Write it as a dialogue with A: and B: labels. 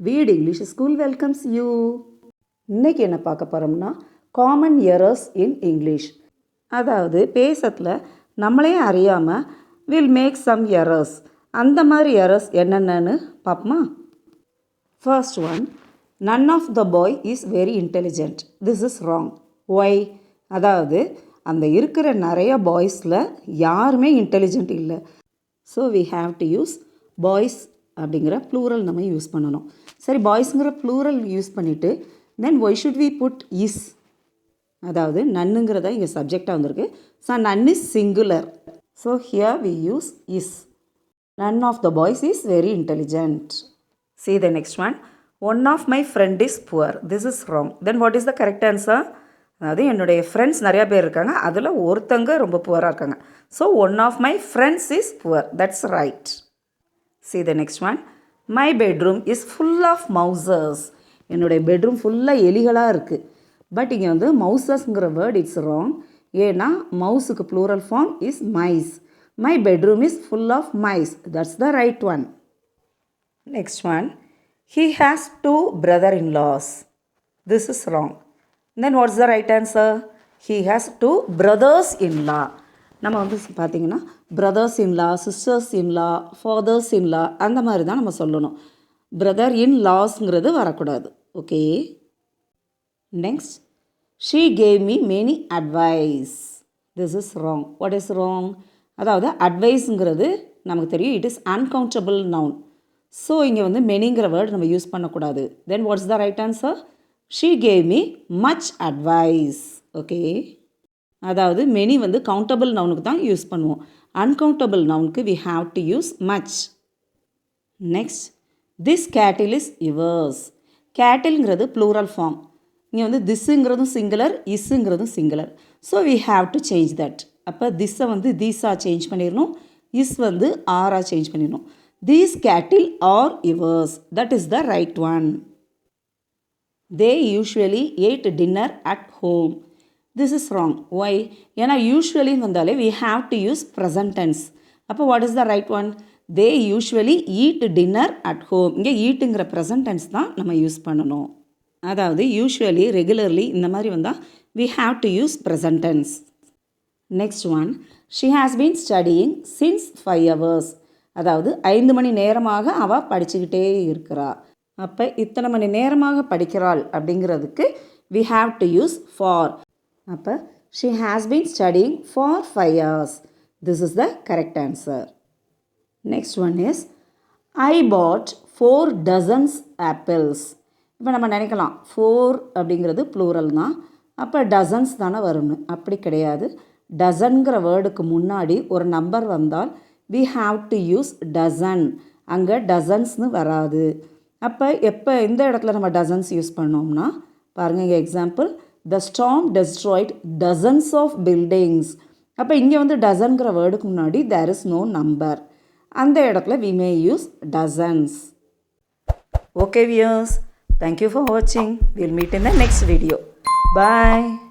A: வீடு English school welcomes you. இன்றைக்கி என்ன பார்க்க போகிறோம்னா காமன் எரர்ஸ் இன் இங்கிலீஷ். அதாவது பேசத்தில் நம்மளே அறியாமல் வில் மேக் சம் எரர்ஸ். அந்த மாதிரி எரர்ஸ் என்னென்னு பார்ப்போமா? First one, none of the boy is very intelligent. This is wrong. Why? அதாவது அந்த இருக்கிற நிறைய பாய்ஸில் யாருமே இன்டெலிஜென்ட் இல்லை. So we have to use boys அப்படிங்கிற ப்ளூரல் நம்ம யூஸ் பண்ணணும். சரி, பாய்ஸுங்கிற ப்ளூரல் யூஸ் பண்ணிவிட்டு then why should we put is. அதாவது நன்னுங்கிறத இங்கே சப்ஜெக்டாக வந்திருக்கு. ஸோ none is singular. So here we use is. None of the boys is very intelligent. See the next one. One of my friend is poor. This is wrong. Then what is the correct answer? அதாவது என்னுடைய friends நிறையா பேர் இருக்காங்க, அதில் ஒருத்தங்க ரொம்ப புவராக இருக்காங்க. So one of my friends is poor. That's right. See the next one. My bedroom is full of mouses. என்னுடைய பெட்ரூம் ஃபுல்லாக எலிகளாக இருக்குது. பட் இங்கே வந்து மவுசஸ்ங்கிற வேர்ட் இட்ஸ் ராங். ஏன்னா மவுஸுக்கு plural form is mice. My bedroom is full of mice. That's the right one. Next one. He has 2 brother-in-laws. This is wrong. Then what's the right answer? He has 2 brothers-in-law. நம்ம வந்து பார்த்திங்கன்னா brothers-in-law, sisters-in-law, fathers-in-law அந்த மாதிரி தான் நம்ம சொல்லணும். brother-in-laws-ங்கிறது வரக்கூடாது. Okay. Next. She gave me many advice. This is wrong. What is wrong? அதாவது அட்வைஸுங்கிறது நமக்கு தெரியும், it is uncountable noun. So இங்கே வந்து மெனிங்கிற வேர்டு நம்ம யூஸ் பண்ணக்கூடாது. Then what's the right answer? She gave me much advice. Okay. அதாவது மெனி வந்து கவுண்டபிள் நவுனுக்கு தான் யூஸ் பண்ணுவோம். அன்கவுண்டபிள் நவுனுக்கு we have to use much. Next, this cattle is yours. கேட்டில்ங்கிறது ப்ளூரல் ஃபார்ம். இங்கே வந்து திஸ்ஸுங்கிறதும் சிங்குலர், இஸ்ஸுங்கிறதும் singular. So we have to change that. அப்போ திஸ்ஸை வந்து தீஸாக சேஞ்ச் பண்ணிடணும், இஸ் வந்து ஆராக சேஞ்ச் பண்ணிடணும். These cattle are yours. That is the right one. They usually ate dinner at home. This is wrong. Why? ஏன்னா usually வந்தாலே we have to use present tense. அப்போ what is the right one? They usually eat dinner at home. இங்கே eatங்கிற present tense தான் நம்ம use பண்ணணும். அதாவது usually, regularly இந்த மாதிரி வந்தால் we have to use present tense. Next one. She has been studying since 5 hours. அதாவது 5 மணி நேரமாக அவள் படிச்சுக்கிட்டே இருக்கிறாள். அப்போ இத்தனை மணி நேரமாக படிக்கிறாள் அப்படிங்கிறதுக்கு we have to use for. அப்போ she has been studying for 5 hours. This is the correct answer. Next one is I bought 4 dozens apples. இப்போ நம்ம நினைக்கலாம் 4 அப்படிங்கிறது ப்ளூரல் தான், அப்போ டசன்ஸ் தானே வரணும். அப்படி கிடையாது. டசன்கிற வேர்டுக்கு முன்னாடி ஒரு நம்பர் வந்தால் we have to use dozen. அங்கே டசன்ஸ்னு வராது. அப்போ எப்போ எந்த இடத்துல நம்ம டசன்ஸ் யூஸ் பண்ணோம்னா, பாருங்கள் இங்கே example, the storm destroyed dozens of buildings. அப்போ இங்கே வந்து டசன்கிற வேர்டுக்கு முன்னாடி தேர் இஸ் நோ நம்பர். அந்த இடத்துல we may use dozens. Okay viewers, thank you for watching. We'll meet in the next video. Bye.